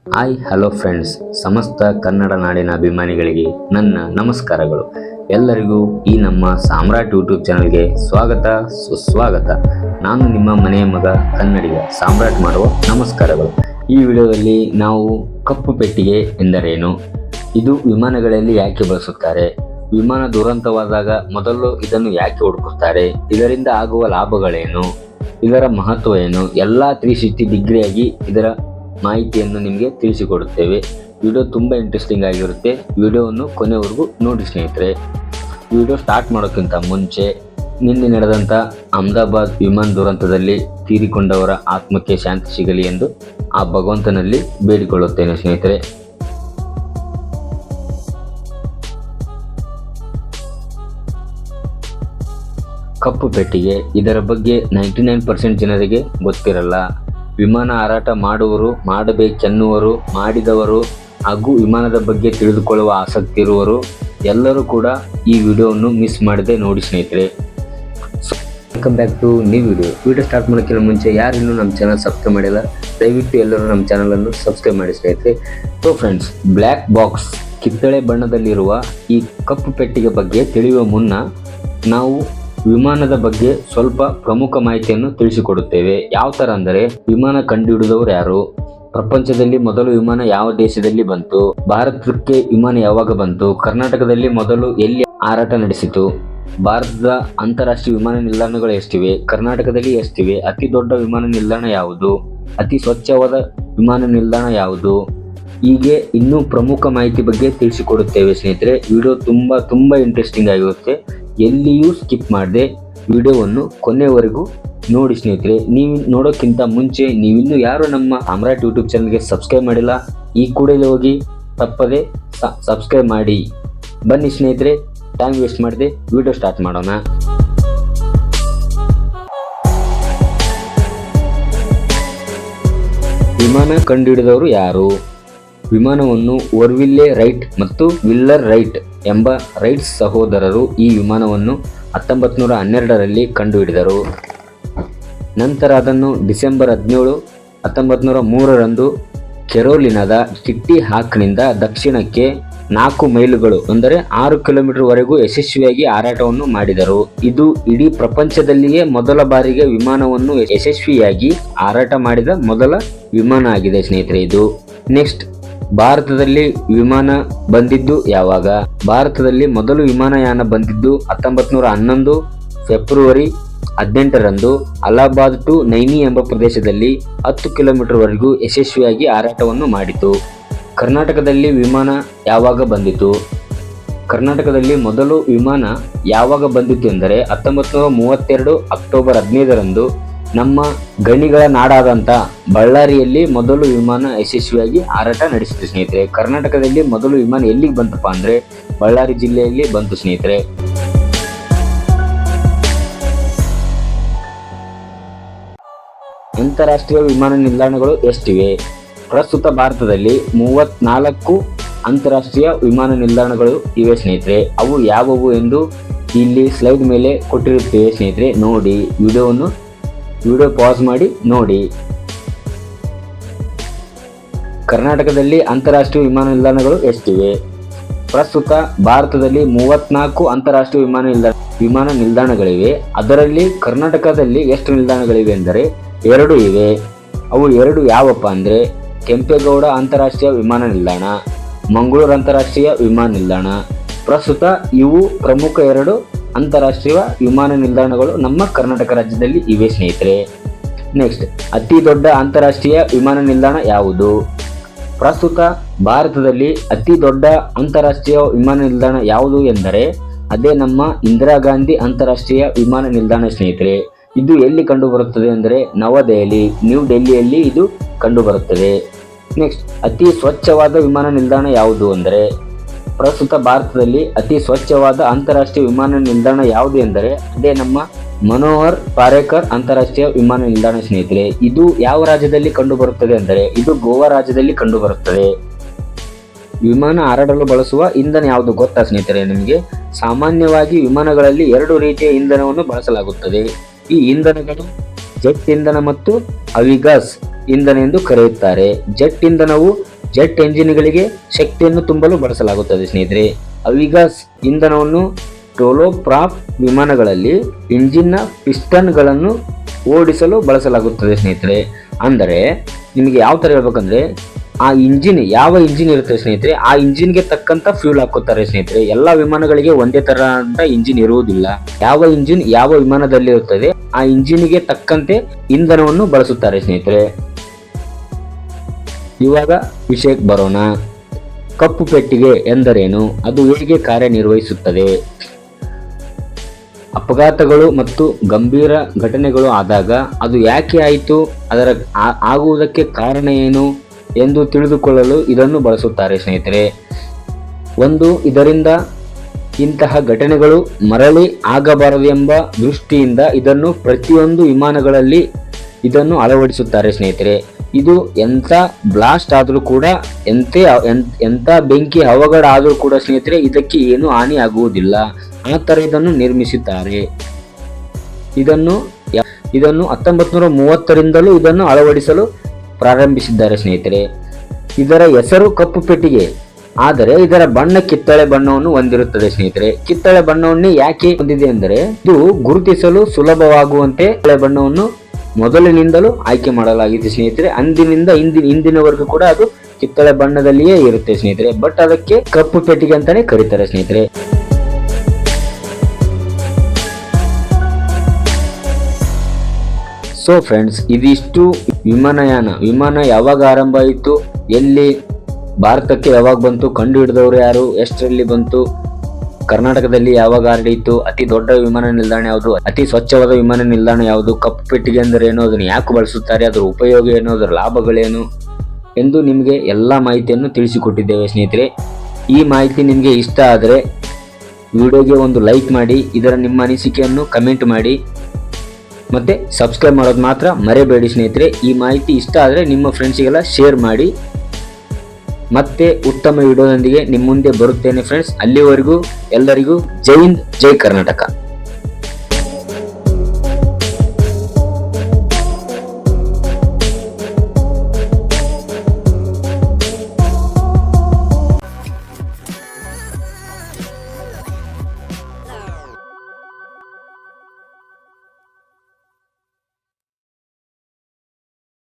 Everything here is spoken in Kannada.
ಹಾಯ್ ಹಲೋ ಫ್ರೆಂಡ್ಸ್, ಸಮಸ್ತ ಕನ್ನಡ ನಾಡಿನ ಅಭಿಮಾನಿಗಳಿಗೆ ನನ್ನ ನಮಸ್ಕಾರಗಳು. ಎಲ್ಲರಿಗೂ ಈ ನಮ್ಮ ಸಾಮ್ರಾಟ್ ಯೂಟ್ಯೂಬ್ ಚಾನಲ್ಗೆ ಸ್ವಾಗತ ಸುಸ್ವಾಗತ. ನಾನು ನಿಮ್ಮ ಮನೆಯ ಮಗ ಕನ್ನಡಿಗ ಸಾಮ್ರಾಟ್ ಮಾಡುವ ನಮಸ್ಕಾರಗಳು. ಈ ವಿಡಿಯೋದಲ್ಲಿ ನಾವು ಕಪ್ಪು ಪೆಟ್ಟಿಗೆ ಎಂದರೇನು, ಇದು ವಿಮಾನಗಳಲ್ಲಿ ಯಾಕೆ ಬಳಸುತ್ತಾರೆ, ವಿಮಾನ ದುರಂತವಾದಾಗ ಮೊದಲು ಇದನ್ನು ಯಾಕೆ ಹುಡುಕುತ್ತಾರೆ, ಇದರಿಂದ ಆಗುವ ಲಾಭಗಳೇನು, ಇದರ ಮಹತ್ವ ಏನು, ಎಲ್ಲ 360 ಡಿಗ್ರಿಯಾಗಿ ಇದರ ಮಾಹಿತಿಯನ್ನು ನಿಮಗೆ ತಿಳಿಸಿಕೊಡುತ್ತೇವೆ. ವಿಡಿಯೋ ತುಂಬ ಇಂಟ್ರೆಸ್ಟಿಂಗ್ ಆಗಿರುತ್ತೆ. ವಿಡಿಯೋವನ್ನು ಕೊನೆವರೆಗೂ ನೋಡಿ ಸ್ನೇಹಿತರೆ. ವಿಡಿಯೋ ಸ್ಟಾರ್ಟ್ ಮಾಡೋಕ್ಕಿಂತ ಮುಂಚೆ ನಿನ್ನೆ ನಡೆದಂಥ ಅಹಮದಾಬಾದ್ ವಿಮಾನ ದುರಂತದಲ್ಲಿ ತೀರಿಕೊಂಡವರ ಆತ್ಮಕ್ಕೆ ಶಾಂತಿ ಸಿಗಲಿ ಎಂದು ಆ ಭಗವಂತನಲ್ಲಿ ಬೇಡಿಕೊಳ್ಳುತ್ತೇನೆ ಸ್ನೇಹಿತರೆ. ಕಪ್ಪು ಪೆಟ್ಟಿಗೆ, ಇದರ ಬಗ್ಗೆ 99% ಜನರಿಗೆ ಗೊತ್ತಿರಲ್ಲ. ವಿಮಾನ ಹಾರಾಟ ಮಾಡುವವರು, ಮಾಡಬೇಕೆನ್ನುವರು, ಮಾಡಿದವರು ಹಾಗೂ ವಿಮಾನದ ಬಗ್ಗೆ ತಿಳಿದುಕೊಳ್ಳುವ ಆಸಕ್ತಿ ಇರುವವರು ಎಲ್ಲರೂ ಕೂಡ ಈ ವಿಡಿಯೋವನ್ನು ಮಿಸ್ ಮಾಡದೆ ನೋಡಿ ಸ್ನೇಹಿತರೆ. Welcome back to new video start ಮಾಡೋಕ್ಕಿಂತ ಮುಂಚೆ ಯಾರಿನ್ನೂ ನಮ್ಮ ಚಾನಲ್ ಸಬ್ಸ್ಕ್ರೈಬ್ ಮಾಡಿಲ್ಲ, ದಯವಿಟ್ಟು ಎಲ್ಲರೂ ನಮ್ಮ ಚಾನಲನ್ನು ಸಬ್ಸ್ಕ್ರೈಬ್ ಮಾಡಿ ಸ್ನೇಹಿತರೆ. ಸೊ ಫ್ರೆಂಡ್ಸ್, ಬ್ಲ್ಯಾಕ್ ಬಾಕ್ಸ್ ಕಿತ್ತಳೆ ಬಣ್ಣದಲ್ಲಿರುವ ಈ ಕಪ್ಪು ಪೆಟ್ಟಿಗೆ ಬಗ್ಗೆ ತಿಳಿಯುವ ಮುನ್ನ ನಾವು ವಿಮಾನದ ಬಗ್ಗೆ ಸ್ವಲ್ಪ ಪ್ರಮುಖ ಮಾಹಿತಿಯನ್ನು ತಿಳಿಸಿಕೊಡುತ್ತೇವೆ. ಯಾವ ಥರ ಅಂದರೆ, ವಿಮಾನ ಕಂಡುಹಿಡಿದವರು ಯಾರು, ಪ್ರಪಂಚದಲ್ಲಿ ಮೊದಲು ವಿಮಾನ ಯಾವ ದೇಶದಲ್ಲಿ ಬಂತು, ಭಾರತಕ್ಕೆ ವಿಮಾನ ಯಾವಾಗ ಬಂತು, ಕರ್ನಾಟಕದಲ್ಲಿ ಮೊದಲು ಎಲ್ಲಿ ಹಾರಾಟ ನಡೆಸಿತು, ಭಾರತದ ಅಂತಾರಾಷ್ಟ್ರೀಯ ವಿಮಾನ ನಿಲ್ದಾಣಗಳು ಎಷ್ಟಿವೆ, ಕರ್ನಾಟಕದಲ್ಲಿ ಎಷ್ಟಿವೆ, ಅತಿ ದೊಡ್ಡ ವಿಮಾನ ನಿಲ್ದಾಣ ಯಾವುದು, ಅತಿ ಸ್ವಚ್ಛವಾದ ವಿಮಾನ ನಿಲ್ದಾಣ ಯಾವುದು, ಹೀಗೆ ಇನ್ನೂ ಪ್ರಮುಖ ಮಾಹಿತಿ ಬಗ್ಗೆ ತಿಳಿಸಿಕೊಡುತ್ತೇವೆ ಸ್ನೇಹಿತರೆ. ವಿಡಿಯೋ ತುಂಬ ಇಂಟ್ರೆಸ್ಟಿಂಗ್ ಆಗಿರುತ್ತೆ. ಎಲ್ಲಿಯೂ ಸ್ಕಿಪ್ ಮಾಡದೆ ವಿಡಿಯೋವನ್ನು ಕೊನೆಯವರೆಗೂ ನೋಡಿ ಸ್ನೇಹಿತರೆ. ನೀವು ನೋಡೋಕ್ಕಿಂತ ಮುಂಚೆ ನೀವಿನ್ನೂ ಯಾರು ನಮ್ಮ ಸಾಮ್ರಾಟ್ ಯೂಟ್ಯೂಬ್ ಚಾನಲ್ಗೆ ಸಬ್ಸ್ಕ್ರೈಬ್ ಮಾಡಿಲ್ಲ, ಈ ಕೂಡಲೇ ಹೋಗಿ ತಪ್ಪದೆ ಸಬ್ಸ್ಕ್ರೈಬ್ ಮಾಡಿ. ಬನ್ನಿ ಸ್ನೇಹಿತರೆ, ಟೈಮ್ ವೇಸ್ಟ್ ಮಾಡದೆ ವಿಡಿಯೋ ಸ್ಟಾರ್ಟ್ ಮಾಡೋಣ. ವಿಮಾನ ಕಂಡುಹಿಡಿದವರು ಯಾರು? ವಿಮಾನವನ್ನು ಒರ್ವಿಲ್ಲೆ ರೈಟ್ ಮತ್ತು ವಿಲ್ಲರ್ ರೈಟ್ ಎಂಬ ರೈಟ್ಸ್ ಸಹೋದರರು ಈ ವಿಮಾನವನ್ನು 1912ರಲ್ಲಿ ಕಂಡುಹಿಡಿದರು. ನಂತರ ಅದನ್ನು ಡಿಸೆಂಬರ್ 17, 1903ರಂದು ಕೆರೋಲಿನಾದ ಕಿಟ್ಟಿ ಹಾಕ್ನಿಂದ ದಕ್ಷಿಣಕ್ಕೆ 4 ಮೈಲುಗಳು ಅಂದರೆ 6 ಕಿಲೋಮೀಟರ್ ವರೆಗೂ ಯಶಸ್ವಿಯಾಗಿ ಹಾರಾಟವನ್ನು ಮಾಡಿದರು. ಇದು ಇಡೀ ಪ್ರಪಂಚದಲ್ಲಿಯೇ ಮೊದಲ ಬಾರಿಗೆ ವಿಮಾನವನ್ನು ಯಶಸ್ವಿಯಾಗಿ ಹಾರಾಟ ಮಾಡಿದ ಮೊದಲ ವಿಮಾನ ಆಗಿದೆ ಸ್ನೇಹಿತರೆ ಇದು. ನೆಕ್ಸ್ಟ್, ಭಾರತದಲ್ಲಿ ವಿಮಾನ ಬಂದಿದ್ದು ಯಾವಾಗ? ಭಾರತದಲ್ಲಿ ಮೊದಲು ವಿಮಾನಯಾನ ಬಂದಿದ್ದು 1911 ಫೆಬ್ರವರಿ 18ರಂದು ಅಲಹಾಬಾದ್ ಟು ನೈನಿ ಎಂಬ ಪ್ರದೇಶದಲ್ಲಿ 10 ಕಿಲೋಮೀಟರ್ ವರೆಗೂ ಯಶಸ್ವಿಯಾಗಿ ಹಾರಾಟವನ್ನು ಮಾಡಿತು. ಕರ್ನಾಟಕದಲ್ಲಿ ವಿಮಾನ ಯಾವಾಗ ಬಂದಿತು? ಕರ್ನಾಟಕದಲ್ಲಿ ಮೊದಲು ವಿಮಾನ ಯಾವಾಗ ಬಂದಿತು ಎಂದರೆ 1932 ಅಕ್ಟೋಬರ್ 15ರಂದು ನಮ್ಮ ಗಣಿಗಳ ನಾಡಾದಂಥ ಬಳ್ಳಾರಿಯಲ್ಲಿ ಮೊದಲು ವಿಮಾನ ಯಶಸ್ವಿಯಾಗಿ ಹಾರಾಟ ನಡೆಸಿತು ಸ್ನೇಹಿತರೆ. ಕರ್ನಾಟಕದಲ್ಲಿ ಮೊದಲು ವಿಮಾನ ಎಲ್ಲಿಗೆ ಬಂತಪ್ಪ ಅಂದರೆ ಬಳ್ಳಾರಿ ಜಿಲ್ಲೆಯಲ್ಲಿ ಬಂತು ಸ್ನೇಹಿತರೆ. ಅಂತಾರಾಷ್ಟ್ರೀಯ ವಿಮಾನ ನಿಲ್ದಾಣಗಳು ಎಷ್ಟಿವೆ? ಪ್ರಸ್ತುತ ಭಾರತದಲ್ಲಿ 34 ಅಂತಾರಾಷ್ಟ್ರೀಯ ವಿಮಾನ ನಿಲ್ದಾಣಗಳು ಇವೆ ಸ್ನೇಹಿತರೆ. ಅವು ಯಾವುವು ಎಂದು ಇಲ್ಲಿ ಸ್ಲೈಡ್ ಮೇಲೆ ಕೊಟ್ಟಿರುತ್ತೇವೆ ಸ್ನೇಹಿತರೆ, ನೋಡಿ. ವಿಡಿಯೋ ಪಾಸ್ ಮಾಡಿ ನೋಡಿ. ಕರ್ನಾಟಕದಲ್ಲಿ ಅಂತಾರಾಷ್ಟ್ರೀಯ ವಿಮಾನ ನಿಲ್ದಾಣಗಳು ಎಷ್ಟಿವೆ? ಪ್ರಸ್ತುತ ಭಾರತದಲ್ಲಿ 34 ಅಂತಾರಾಷ್ಟ್ರೀಯ ವಿಮಾನ ನಿಲ್ದಾಣಗಳಿವೆ. ಅದರಲ್ಲಿ ಕರ್ನಾಟಕದಲ್ಲಿ ಎಷ್ಟು ನಿಲ್ದಾಣಗಳಿವೆ ಎಂದರೆ 2 ಇವೆ. ಅವು 2 ಯಾವಪ್ಪ ಅಂದರೆ ಕೆಂಪೇಗೌಡ ಅಂತಾರಾಷ್ಟ್ರೀಯ ವಿಮಾನ ನಿಲ್ದಾಣ, ಮಂಗಳೂರು ಅಂತಾರಾಷ್ಟ್ರೀಯ ವಿಮಾನ ನಿಲ್ದಾಣ. ಪ್ರಸ್ತುತ ಇವು ಪ್ರಮುಖ 2 ಅಂತಾರಾಷ್ಟ್ರೀಯ ವಿಮಾನ ನಿಲ್ದಾಣಗಳು ನಮ್ಮ ಕರ್ನಾಟಕ ರಾಜ್ಯದಲ್ಲಿ ಇವೆ ಸ್ನೇಹಿತರೆ. ನೆಕ್ಸ್ಟ್, ಅತಿ ದೊಡ್ಡ ಅಂತಾರಾಷ್ಟ್ರೀಯ ವಿಮಾನ ನಿಲ್ದಾಣ ಯಾವುದು? ಪ್ರಸ್ತುತ ಭಾರತದಲ್ಲಿ ಅತಿ ದೊಡ್ಡ ಅಂತಾರಾಷ್ಟ್ರೀಯ ವಿಮಾನ ನಿಲ್ದಾಣ ಯಾವುದು ಎಂದರೆ ಅದೇ ನಮ್ಮ ಇಂದಿರಾ ಗಾಂಧಿ ಅಂತಾರಾಷ್ಟ್ರೀಯ ವಿಮಾನ ನಿಲ್ದಾಣ ಸ್ನೇಹಿತರೆ. ಇದು ಎಲ್ಲಿ ಕಂಡುಬರುತ್ತದೆ ಅಂದರೆ ನ್ಯೂ ಡೆಲ್ಲಿಯಲ್ಲಿ ಇದು ಕಂಡುಬರುತ್ತದೆ. ನೆಕ್ಸ್ಟ್, ಅತಿ ಸ್ವಚ್ಛವಾದ ವಿಮಾನ ನಿಲ್ದಾಣ ಯಾವುದು ಅಂದರೆ ಪ್ರಸ್ತುತ ಭಾರತದಲ್ಲಿ ಅತಿ ಸ್ವಚ್ಛವಾದ ಅಂತಾರಾಷ್ಟ್ರೀಯ ವಿಮಾನ ನಿಲ್ದಾಣ ಯಾವುದು ಎಂದರೆ ಅದೇ ನಮ್ಮ ಮನೋಹರ್ ಪಾರೇಕರ್ ಅಂತಾರಾಷ್ಟ್ರೀಯ ವಿಮಾನ ನಿಲ್ದಾಣ ಸ್ನೇಹಿತರೆ. ಇದು ಯಾವ ರಾಜ್ಯದಲ್ಲಿ ಕಂಡುಬರುತ್ತದೆ ಅಂದರೆ ಇದು ಗೋವಾ ರಾಜ್ಯದಲ್ಲಿ ಕಂಡುಬರುತ್ತದೆ. ವಿಮಾನ ಹಾರಾಡಲು ಬಳಸುವ ಇಂಧನ ಯಾವುದು ಗೊತ್ತಾ ಸ್ನೇಹಿತರೆ ನಿಮಗೆ? ಸಾಮಾನ್ಯವಾಗಿ ವಿಮಾನಗಳಲ್ಲಿ 2 ರೀತಿಯ ಇಂಧನವನ್ನು ಬಳಸಲಾಗುತ್ತದೆ. ಈ ಇಂಧನಗಳು ಜೆಟ್ ಇಂಧನ ಮತ್ತು ಅವಿಗಾಸ್ ಇಂಧನ ಎಂದು ಕರೆಯುತ್ತಾರೆ. ಜೆಟ್ ಇಂಧನವು ಜೆಟ್ ಎಂಜಿನ್ಗಳಿಗೆ ಶಕ್ತಿಯನ್ನು ತುಂಬಲು ಬಳಸಲಾಗುತ್ತದೆ ಸ್ನೇಹಿತರೆ. ಅವೀಗ ಇಂಧನವನ್ನು ಟೋಲೋಪ್ರಾಪ್ ವಿಮಾನಗಳಲ್ಲಿ ಇಂಜಿನ್ನ ಪಿಸ್ಟನ್ಗಳನ್ನು ಓಡಿಸಲು ಬಳಸಲಾಗುತ್ತದೆ ಸ್ನೇಹಿತರೆ. ಅಂದರೆ ನಿಮಗೆ ಯಾವ ಥರ ಹೇಳ್ಬೇಕಂದ್ರೆ, ಆ ಇಂಜಿನ್ ಯಾವ ಇಂಜಿನ್ ಇರುತ್ತೆ ಸ್ನೇಹಿತರೆ, ಆ ಇಂಜಿನ್ಗೆ ತಕ್ಕಂತ ಫ್ಯೂಲ್ ಹಾಕುತ್ತಾರೆ ಸ್ನೇಹಿತರೆ. ಎಲ್ಲ ವಿಮಾನಗಳಿಗೆ ಒಂದೇ ತರ ಅಂತ ಇಂಜಿನ್ ಇರುವುದಿಲ್ಲ. ಯಾವ ಇಂಜಿನ್ ಯಾವ ವಿಮಾನದಲ್ಲಿ ಇರುತ್ತದೆ ಆ ಇಂಜಿನ್ಗೆ ತಕ್ಕಂತೆ ಇಂಧನವನ್ನು ಬಳಸುತ್ತಾರೆ ಸ್ನೇಹಿತರೆ. ಇವಾಗ ವಿಷಯಕ್ಕೆ ಬರೋಣ. ಕಪ್ಪು ಪೆಟ್ಟಿಗೆ ಎಂದರೇನು, ಅದು ಹೇಗೆ ಕಾರ್ಯನಿರ್ವಹಿಸುತ್ತದೆ? ಅಪಘಾತಗಳು ಮತ್ತು ಗಂಭೀರ ಘಟನೆಗಳು ಆದಾಗ ಅದು ಯಾಕೆ ಆಯಿತು, ಅದರ ಆಗುವುದಕ್ಕೆ ಕಾರಣ ಏನು ಎಂದು ತಿಳಿದುಕೊಳ್ಳಲು ಇದನ್ನು ಬಳಸುತ್ತಾರೆ ಸ್ನೇಹಿತರೆ. ಇದರಿಂದ ಇಂತಹ ಘಟನೆಗಳು ಮರಳಿ ಆಗಬಾರದು ಎಂಬ ದೃಷ್ಟಿಯಿಂದ ಇದನ್ನು ಪ್ರತಿಯೊಂದು ವಿಮಾನಗಳಲ್ಲಿ ಇದನ್ನು ಅಳವಡಿಸುತ್ತಾರೆ ಸ್ನೇಹಿತರೆ. ಇದು ಎಂಥ ಬ್ಲಾಸ್ಟ್ ಆದರೂ ಕೂಡ, ಎಂಥ ಬೆಂಕಿ ಅವಘಡ ಆದರೂ ಕೂಡ ಸ್ನೇಹಿತರೆ ಇದಕ್ಕೆ ಏನು ಹಾನಿ ಆಗುವುದಿಲ್ಲ. ಆ ಥರ ಇದನ್ನು ನಿರ್ಮಿಸಿದ್ದಾರೆ. ಇದನ್ನು 1930ರಿಂದಲೂ ಇದನ್ನು ಅಳವಡಿಸಲು ಪ್ರಾರಂಭಿಸಿದ್ದಾರೆ ಸ್ನೇಹಿತರೆ. ಇದರ ಹೆಸರು ಕಪ್ಪು ಪೆಟ್ಟಿಗೆ, ಆದರೆ ಇದರ ಬಣ್ಣ ಕಿತ್ತಳೆ ಬಣ್ಣವನ್ನು ಹೊಂದಿರುತ್ತದೆ ಸ್ನೇಹಿತರೆ. ಕಿತ್ತಳೆ ಬಣ್ಣವನ್ನೇ ಯಾಕೆ ಹೊಂದಿದೆ ಅಂದರೆ, ಇದು ಗುರುತಿಸಲು ಸುಲಭವಾಗುವಂತೆ ಕಿತ್ತಳೆ ಬಣ್ಣವನ್ನು ಮೊದಲಿನಿಂದಲೂ ಆಯ್ಕೆ ಮಾಡಲಾಗಿದೆ ಸ್ನೇಹಿತರೆ. ಅಂದಿನಿಂದ ಇಂದಿನವರೆಗೂ ಕೂಡ ಅದು ಕಿತ್ತಳೆ ಬಣ್ಣದಲ್ಲಿಯೇ ಇರುತ್ತೆ ಸ್ನೇಹಿತರೆ. ಬಟ್ ಅದಕ್ಕೆ ಕಪ್ಪು ಪೆಟ್ಟಿಗೆ ಅಂತಾನೆ ಕರೀತಾರೆ ಸ್ನೇಹಿತರೆ. ಸೊ ಫ್ರೆಂಡ್ಸ್, ಇದಿಷ್ಟು ವಿಮಾನ ಯಾವಾಗ ಆರಂಭ ಆಯಿತು, ಎಲ್ಲಿ, ಭಾರತಕ್ಕೆ ಯಾವಾಗ ಬಂತು, ಕಂಡು ಹಿಡಿದವರು ಯಾರು, ಎಷ್ಟರಲ್ಲಿ ಬಂತು, ಕರ್ನಾಟಕದಲ್ಲಿ ಯಾವಾಗ ಹರಡಿತು, ಅತಿ ದೊಡ್ಡ ವಿಮಾನ ನಿಲ್ದಾಣ ಯಾವುದು, ಅತಿ ಸ್ವಚ್ಛವಾದ ವಿಮಾನ ನಿಲ್ದಾಣ ಯಾವುದು, ಕಪ್ಪು ಪೆಟ್ಟಿಗೆ ಅಂದರೆ ಏನು, ಅದನ್ನು ಯಾಕೆ ಬಳಸುತ್ತಾರೆ, ಅದರ ಉಪಯೋಗ ಏನು, ಅದರ ಲಾಭಗಳೇನು ಎಂದು ನಿಮಗೆ ಎಲ್ಲ ಮಾಹಿತಿಯನ್ನು ತಿಳಿಸಿಕೊಟ್ಟಿದ್ದೇವೆ ಸ್ನೇಹಿತರೆ. ಈ ಮಾಹಿತಿ ನಿಮಗೆ ಇಷ್ಟ ಆದರೆ ವಿಡಿಯೋಗೆ ಒಂದು ಲೈಕ್ ಮಾಡಿ, ನಿಮ್ಮ ಅನಿಸಿಕೆಯನ್ನು ಕಮೆಂಟ್ ಮಾಡಿ, ಮತ್ತೆ ಸಬ್ಸ್ಕ್ರೈಬ್ ಮಾಡೋದು ಮಾತ್ರ ಮರೆಯಬೇಡಿ ಸ್ನೇಹಿತರೆ. ಈ ಮಾಹಿತಿ ಇಷ್ಟ ಆದರೆ ನಿಮ್ಮ ಫ್ರೆಂಡ್ಸಿಗೆಲ್ಲ ಶೇರ್ ಮಾಡಿ. ಮತ್ತೆ ಉತ್ತಮ ವಿಡಿಯೋದೊಂದಿಗೆ ನಿಮ್ಮ ಮುಂದೆ ಬರುತ್ತೇನೆ ಫ್ರೆಂಡ್ಸ್. ಅಲ್ಲಿವರೆಗೂ ಎಲ್ಲರಿಗೂ ಜೈ ಹಿಂದ್, ಜೈ ಕರ್ನಾಟಕ.